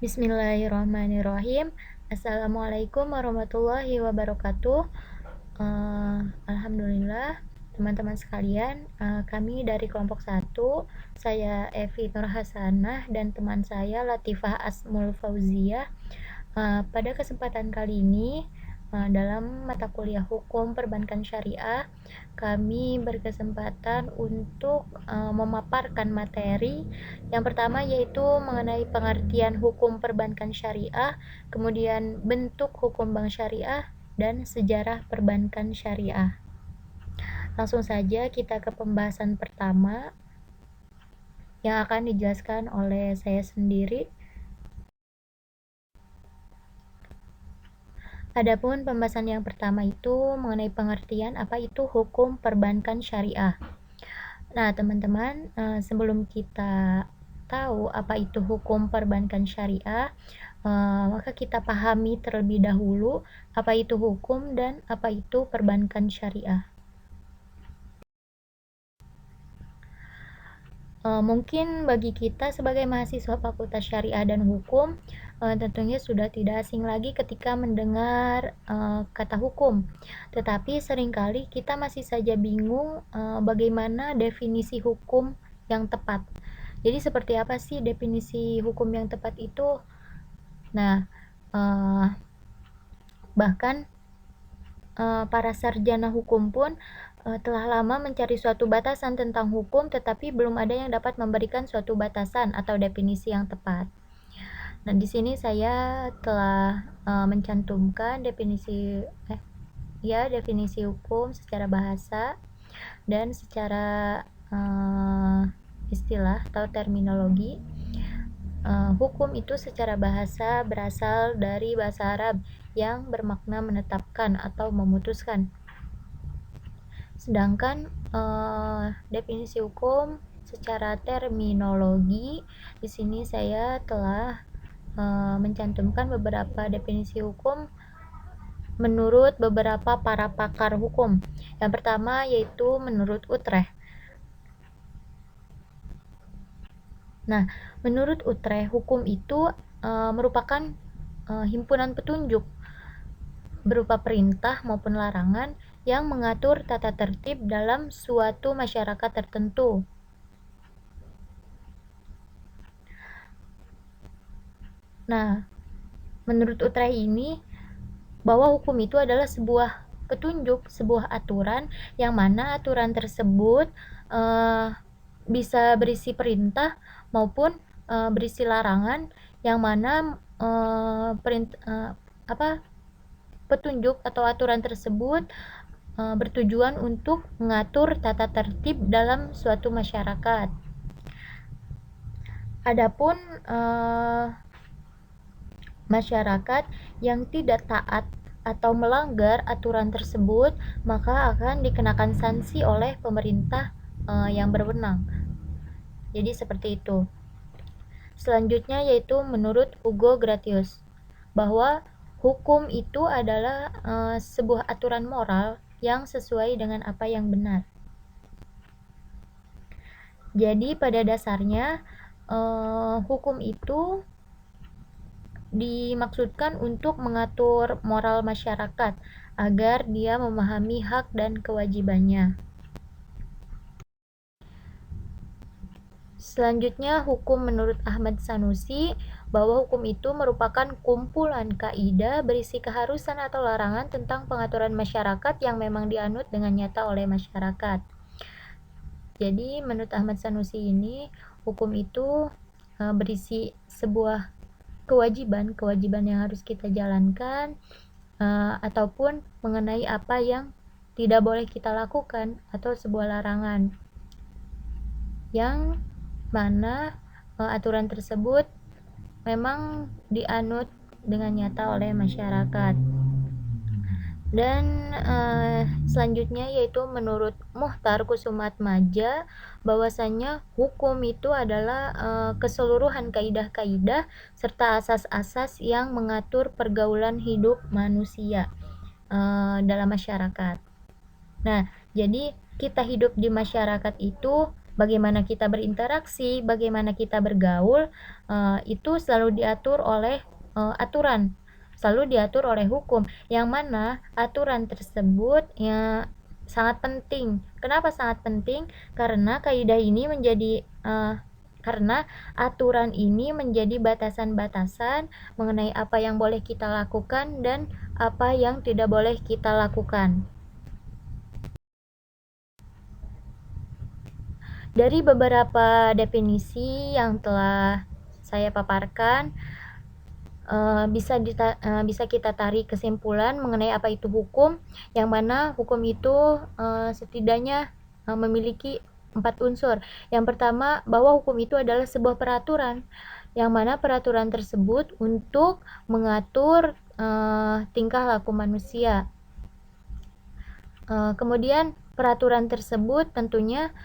Bismillahirrahmanirrahim. Assalamualaikum warahmatullahi wabarakatuh. Alhamdulillah, teman-teman sekalian, kami dari kelompok 1, saya Evi Nur Hasanah dan teman saya Latifah Asmul Fauziyah. Pada kesempatan kali ini, dalam mata kuliah Hukum Perbankan Syariah, kami berkesempatan untuk memaparkan materi. Yang pertama yaitu mengenai pengertian hukum perbankan syariah, kemudian bentuk hukum bank syariah, dan sejarah perbankan syariah. Langsung saja kita ke pembahasan pertama yang akan dijelaskan oleh saya sendiri. Adapun pembahasan yang pertama itu mengenai pengertian apa itu hukum perbankan syariah. Nah, teman-teman, sebelum kita tahu apa itu hukum perbankan syariah, maka kita pahami terlebih dahulu apa itu hukum dan apa itu perbankan syariah. Mungkin bagi kita sebagai mahasiswa Fakultas Syariah dan Hukum, tentunya sudah tidak asing lagi ketika mendengar kata hukum. Tetapi seringkali kita masih saja bingung bagaimana definisi hukum yang tepat. Jadi seperti apa sih definisi hukum yang tepat itu? Nah, bahkan para sarjana hukum pun telah lama mencari suatu batasan tentang hukum, tetapi belum ada yang dapat memberikan suatu batasan atau definisi yang tepat. Nah, di sini saya telah mencantumkan definisi hukum secara bahasa dan secara istilah atau terminologi. Hukum itu secara bahasa berasal dari bahasa Arab yang bermakna menetapkan atau memutuskan. Sedangkan definisi hukum secara terminologi, di sini saya telah mencantumkan beberapa definisi hukum menurut beberapa para pakar hukum. Yang pertama yaitu menurut Utrecht. Nah, menurut Utrecht, hukum itu merupakan himpunan petunjuk berupa perintah maupun larangan yang mengatur tata tertib dalam suatu masyarakat tertentu. Nah, menurut Utrecht ini, bahwa hukum itu adalah sebuah petunjuk, sebuah aturan yang mana aturan tersebut bisa berisi perintah maupun berisi larangan yang mana petunjuk atau aturan tersebut bertujuan untuk mengatur tata tertib dalam suatu masyarakat. Adapun masyarakat yang tidak taat atau melanggar aturan tersebut, maka akan dikenakan sanksi oleh pemerintah yang berwenang. Jadi seperti itu. Selanjutnya yaitu menurut Hugo Gratius, bahwa hukum itu adalah sebuah aturan moral yang sesuai dengan apa yang benar. Jadi pada dasarnya hukum itu dimaksudkan untuk mengatur moral masyarakat agar dia memahami hak dan kewajibannya. Selanjutnya, hukum menurut Ahmad Sanusi, bahwa hukum itu merupakan kumpulan kaidah berisi keharusan atau larangan tentang pengaturan masyarakat yang memang dianut dengan nyata oleh masyarakat. Jadi, menurut Ahmad Sanusi ini, hukum itu berisi sebuah kewajiban yang harus kita jalankan, ataupun mengenai apa yang tidak boleh kita lakukan atau sebuah larangan yang mana aturan tersebut memang dianut dengan nyata oleh masyarakat. Dan selanjutnya yaitu menurut Muhtar Kusumatmaja, bahwasanya hukum itu adalah keseluruhan kaidah-kaidah serta asas-asas yang mengatur pergaulan hidup manusia dalam masyarakat. Nah, jadi kita hidup di masyarakat itu bagaimana kita berinteraksi, bagaimana kita bergaul, itu selalu diatur oleh aturan, selalu diatur oleh hukum, yang mana aturan tersebut ya sangat penting. Kenapa sangat penting? Karena kaidah ini menjadi karena aturan ini menjadi batasan-batasan mengenai apa yang boleh kita lakukan dan apa yang tidak boleh kita lakukan. Dari beberapa definisi yang telah saya paparkan, bisa kita tarik kesimpulan mengenai apa itu hukum, yang mana hukum itu setidaknya memiliki 4 unsur. Yang pertama, bahwa hukum itu adalah sebuah peraturan, yang mana peraturan tersebut untuk mengatur tingkah laku manusia. Kemudian peraturan tersebut tentunya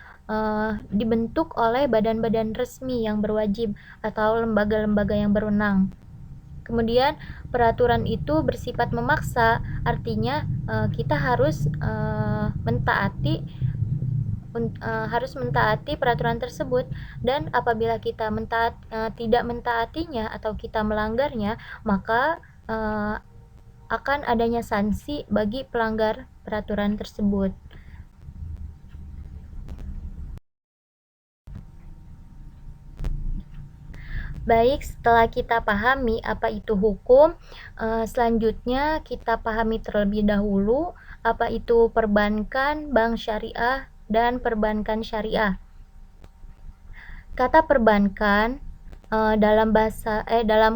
dibentuk oleh badan-badan resmi yang berwajib atau lembaga-lembaga yang berwenang. Kemudian peraturan itu bersifat memaksa, artinya kita harus mentaati peraturan tersebut, dan apabila kita tidak mentaatinya atau kita melanggarnya, maka akan adanya sanksi bagi pelanggar peraturan tersebut. Baik, setelah kita pahami apa itu hukum, selanjutnya kita pahami terlebih dahulu apa itu perbankan, bank syariah, dan perbankan syariah. Kata perbankan dalam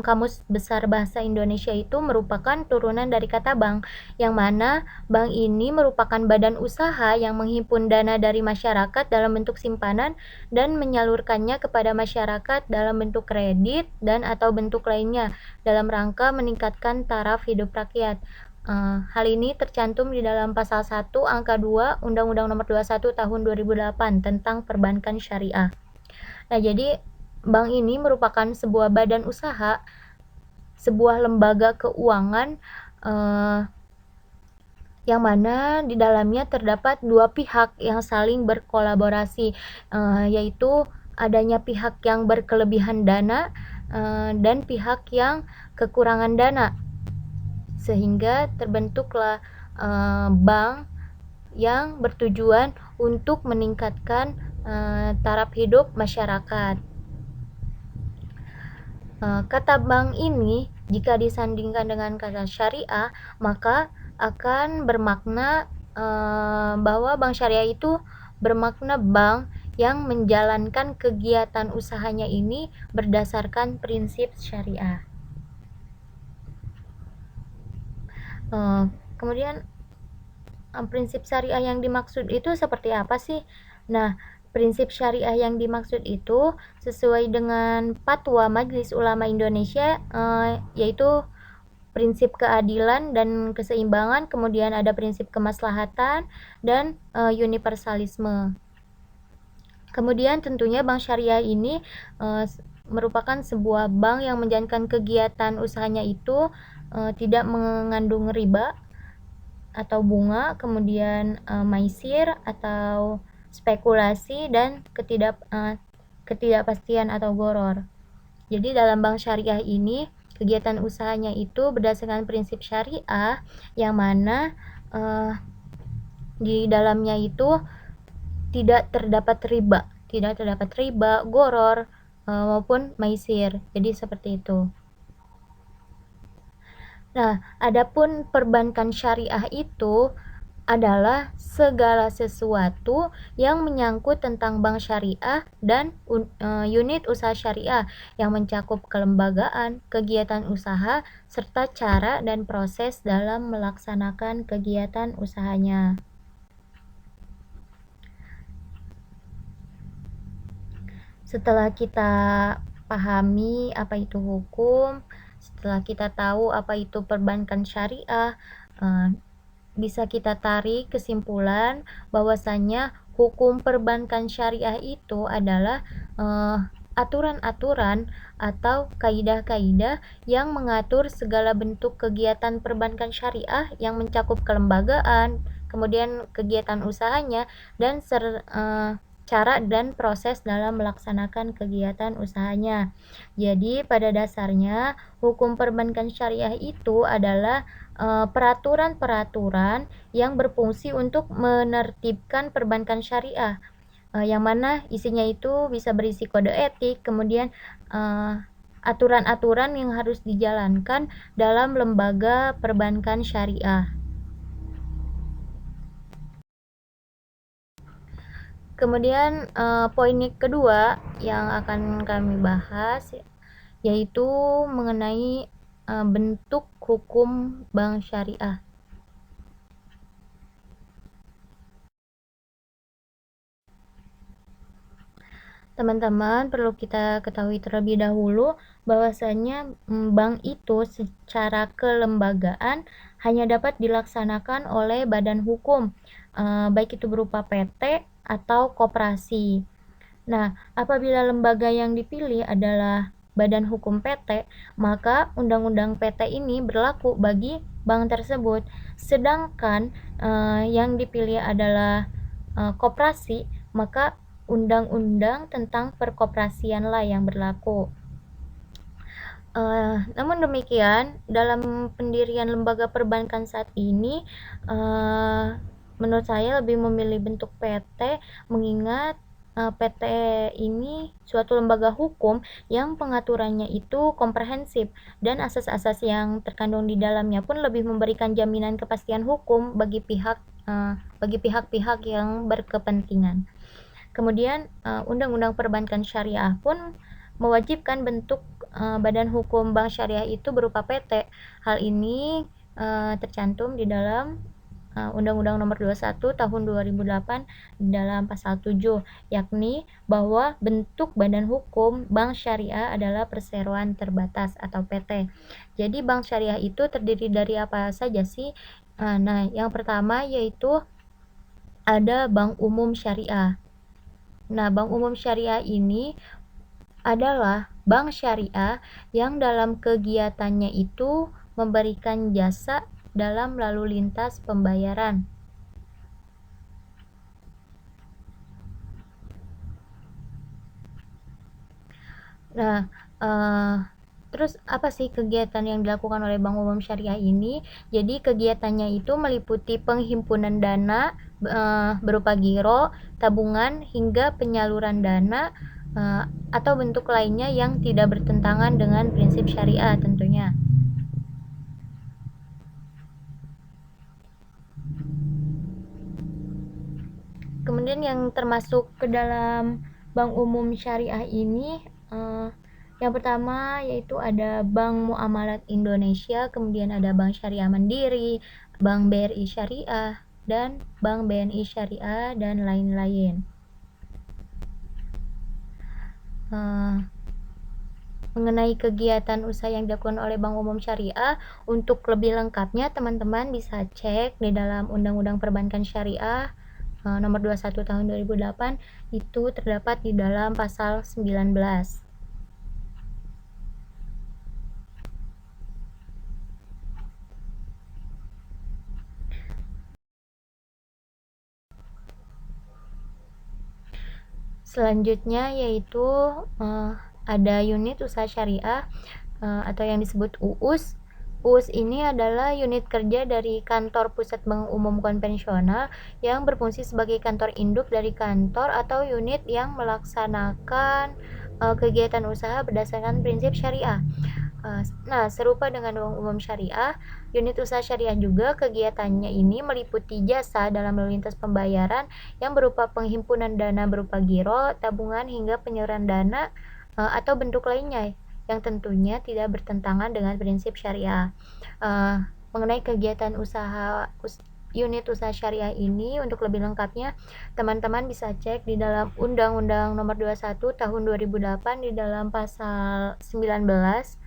Kamus Besar Bahasa Indonesia itu merupakan turunan dari kata bank, yang mana bank ini merupakan badan usaha yang menghimpun dana dari masyarakat dalam bentuk simpanan dan menyalurkannya kepada masyarakat dalam bentuk kredit dan atau bentuk lainnya dalam rangka meningkatkan taraf hidup rakyat. Hal ini tercantum di dalam Pasal 1 Angka 2 Undang-Undang Nomor 21 Tahun 2008 tentang Perbankan Syariah. Nah, jadi bank ini merupakan sebuah badan usaha, sebuah lembaga keuangan yang mana di dalamnya terdapat dua pihak yang saling berkolaborasi, yaitu adanya pihak yang berkelebihan dana dan pihak yang kekurangan dana, sehingga terbentuklah bank yang bertujuan untuk meningkatkan taraf hidup masyarakat. Kata bank ini jika disandingkan dengan kata syariah, maka akan bermakna bahwa bank syariah itu bermakna bank yang menjalankan kegiatan usahanya ini berdasarkan prinsip syariah. Kemudian prinsip syariah yang dimaksud itu seperti apa sih? Nah, prinsip syariah yang dimaksud itu sesuai dengan Fatwa Majelis Ulama Indonesia, yaitu prinsip keadilan dan keseimbangan, kemudian ada prinsip kemaslahatan dan universalisme. Kemudian tentunya bank syariah ini merupakan sebuah bank yang menjalankan kegiatan usahanya itu tidak mengandung riba atau bunga, kemudian maisir atau spekulasi, dan ketidakpastian atau gharar. Jadi dalam bank syariah ini kegiatan usahanya itu berdasarkan prinsip syariah, yang mana di dalamnya itu tidak terdapat riba, gharar maupun maisir. Jadi seperti itu. Nah, adapun perbankan syariah itu adalah segala sesuatu yang menyangkut tentang bank syariah dan unit usaha syariah yang mencakup kelembagaan, kegiatan usaha, serta cara dan proses dalam melaksanakan kegiatan usahanya. Setelah kita pahami apa itu hukum, setelah kita tahu apa itu perbankan syariah, bisa kita tarik kesimpulan bahwasannya hukum perbankan syariah itu adalah aturan-aturan atau kaidah-kaidah yang mengatur segala bentuk kegiatan perbankan syariah yang mencakup kelembagaan, kemudian kegiatan usahanya, dan cara dan proses dalam melaksanakan kegiatan usahanya. Jadi pada dasarnya hukum perbankan syariah itu adalah peraturan-peraturan yang berfungsi untuk menertibkan perbankan syariah, yang mana isinya itu bisa berisi kode etik, kemudian aturan-aturan yang harus dijalankan dalam lembaga perbankan syariah. Kemudian poin kedua yang akan kami bahas yaitu mengenai bentuk hukum bank syariah. Teman-teman, perlu kita ketahui terlebih dahulu bahwasanya bank itu secara kelembagaan hanya dapat dilaksanakan oleh badan hukum, baik itu berupa PT atau koperasi. Nah, apabila lembaga yang dipilih adalah badan hukum PT, maka undang-undang PT ini berlaku bagi bank tersebut. Sedangkan yang dipilih adalah koperasi, maka undang-undang tentang perkoperasianlah yang berlaku. Namun demikian, dalam pendirian lembaga perbankan saat ini, menurut saya lebih memilih bentuk PT, mengingat PT ini suatu lembaga hukum yang pengaturannya itu komprehensif dan asas-asas yang terkandung di dalamnya pun lebih memberikan jaminan kepastian hukum bagi pihak-pihak yang berkepentingan. Kemudian Undang-Undang Perbankan Syariah pun mewajibkan bentuk badan hukum bank syariah itu berupa PT. Hal ini tercantum di dalam Undang-Undang Nomor 21 Tahun 2008 dalam pasal 7, yakni bahwa bentuk badan hukum bank syariah adalah perseroan terbatas atau PT. Jadi bank syariah itu terdiri dari apa saja sih? Nah, yang pertama yaitu ada Bank Umum Syariah. Nah, Bank Umum Syariah ini adalah bank syariah yang dalam kegiatannya itu memberikan jasa dalam lalu lintas pembayaran. Nah, terus apa sih kegiatan yang dilakukan oleh Bank Umum Syariah ini? Jadi kegiatannya itu meliputi penghimpunan dana berupa giro, tabungan, hingga penyaluran dana atau bentuk lainnya yang tidak bertentangan dengan prinsip syariah tentunya. Kemudian yang termasuk ke dalam Bank Umum Syariah ini yang pertama yaitu ada Bank Muamalat Indonesia, kemudian ada Bank Syariah Mandiri, Bank BRI Syariah, dan Bank BNI Syariah, dan lain-lain. Mengenai kegiatan usaha yang dilakukan oleh Bank Umum Syariah, untuk lebih lengkapnya teman-teman bisa cek di dalam Undang-Undang Perbankan Syariah Nomor 21 Tahun 2008, itu terdapat di dalam pasal 19. Selanjutnya yaitu ada unit usaha syariah atau yang disebut UUS. UUS ini adalah unit kerja dari Kantor Pusat Bank Umum Konvensional yang berfungsi sebagai kantor induk dari kantor atau unit yang melaksanakan kegiatan usaha berdasarkan prinsip syariah. Nah, serupa dengan Bank Umum Syariah, unit usaha syariah juga kegiatannya ini meliputi jasa dalam lalu lintas pembayaran yang berupa penghimpunan dana berupa giro, tabungan, hingga penyaluran dana atau bentuk lainnya yang tentunya tidak bertentangan dengan prinsip syariah. Mengenai kegiatan unit usaha syariah ini, untuk lebih lengkapnya teman-teman bisa cek di dalam Undang-Undang Nomor 21 Tahun 2008 di dalam pasal 19.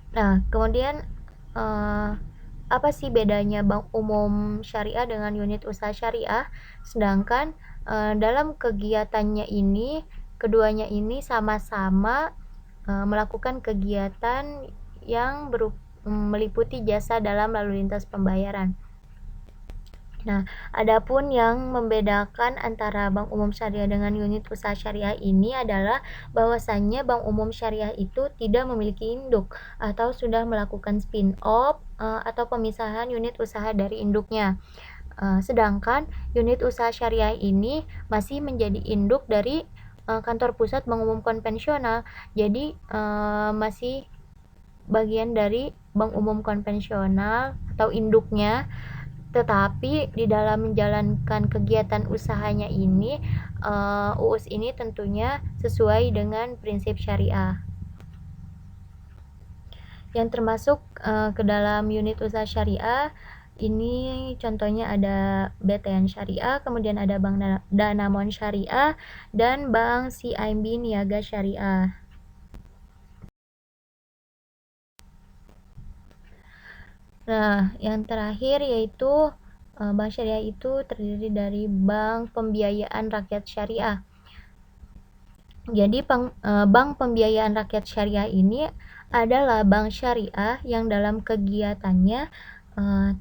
Nah, kemudian apa sih bedanya Bank Umum Syariah dengan unit usaha syariah? Sedangkan dalam kegiatannya ini, keduanya ini sama-sama melakukan kegiatan yang meliputi jasa dalam lalu lintas pembayaran. Nah, adapun yang membedakan antara bank umum syariah dengan unit usaha syariah ini adalah bahwasannya bank umum syariah itu tidak memiliki induk atau sudah melakukan spin-off atau pemisahan unit usaha dari induknya. Sedangkan unit usaha syariah ini masih menjadi induk dari kantor pusat bank umum konvensional. Jadi masih bagian dari bank umum konvensional atau induknya, tetapi di dalam menjalankan kegiatan usahanya ini, UUS ini tentunya sesuai dengan prinsip syariah. Yang termasuk ke dalam unit usaha syariah ini contohnya ada BTN Syariah, kemudian ada Bank Danamon Syariah, dan Bank CIMB Niaga Syariah. Nah, yang terakhir yaitu bank syariah itu terdiri dari bank pembiayaan rakyat syariah. Jadi bank pembiayaan rakyat syariah ini adalah bank syariah yang dalam kegiatannya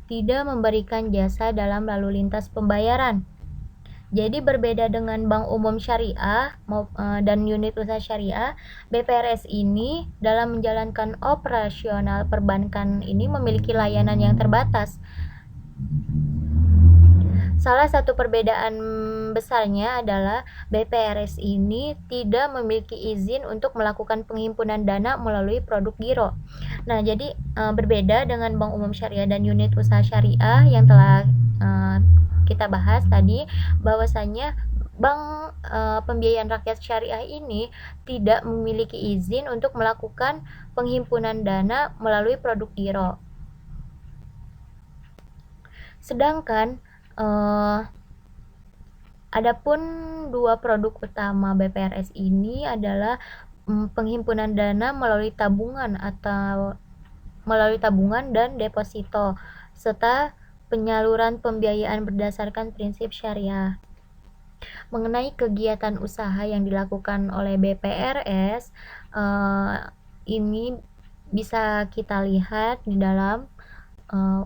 tidak memberikan jasa dalam lalu lintas pembayaran. Jadi berbeda dengan bank umum syariah dan unit usaha syariah, BPRS ini dalam menjalankan operasional perbankan ini memiliki layanan yang terbatas. Salah satu perbedaan besarnya adalah BPRS ini tidak memiliki izin untuk melakukan penghimpunan dana melalui produk giro. Nah, jadi berbeda dengan bank umum syariah dan unit usaha syariah yang telah kita bahas tadi, bahwasannya bank pembiayaan rakyat syariah ini tidak memiliki izin untuk melakukan penghimpunan dana melalui produk giro. Sedangkan adapun dua produk utama BPRS ini adalah penghimpunan dana melalui tabungan dan deposito, serta penyaluran pembiayaan berdasarkan prinsip syariah. Mengenai kegiatan usaha yang dilakukan oleh BPRS, ini bisa kita lihat di dalam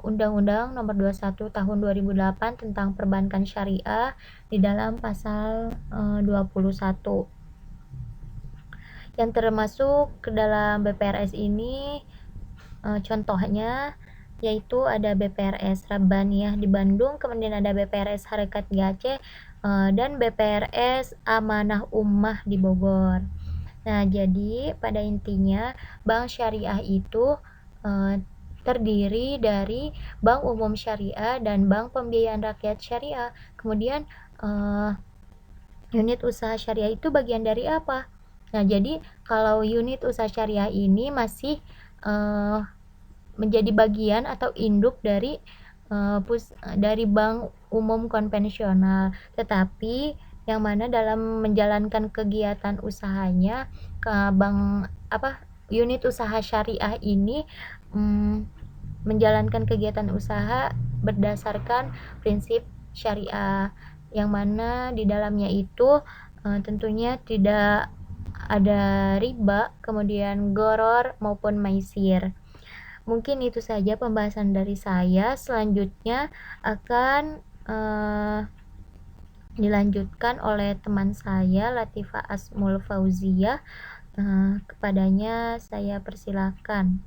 Undang-Undang Nomor 21 Tahun 2008 tentang Perbankan Syariah di dalam pasal 21. Yang termasuk ke dalam BPRS ini contohnya yaitu ada BPRS Rabbaniyah di Bandung, kemudian ada BPRS Harekat di Aceh, dan BPRS Amanah Ummah di Bogor. Nah, jadi pada intinya bank syariah itu terdiri dari bank umum syariah dan bank pembiayaan rakyat syariah. Kemudian unit usaha syariah itu bagian dari apa? Nah, jadi kalau unit usaha syariah ini masih menjadi bagian atau induk dari bank umum konvensional, tetapi yang mana dalam menjalankan kegiatan usahanya unit usaha syariah ini menjalankan kegiatan usaha berdasarkan prinsip syariah, yang mana di dalamnya itu tentunya tidak ada riba, kemudian goror maupun maisir. Mungkin itu saja pembahasan dari saya. Selanjutnya akan dilanjutkan oleh teman saya Latifah Asmul Fauziyah. Kepadanya saya persilakan.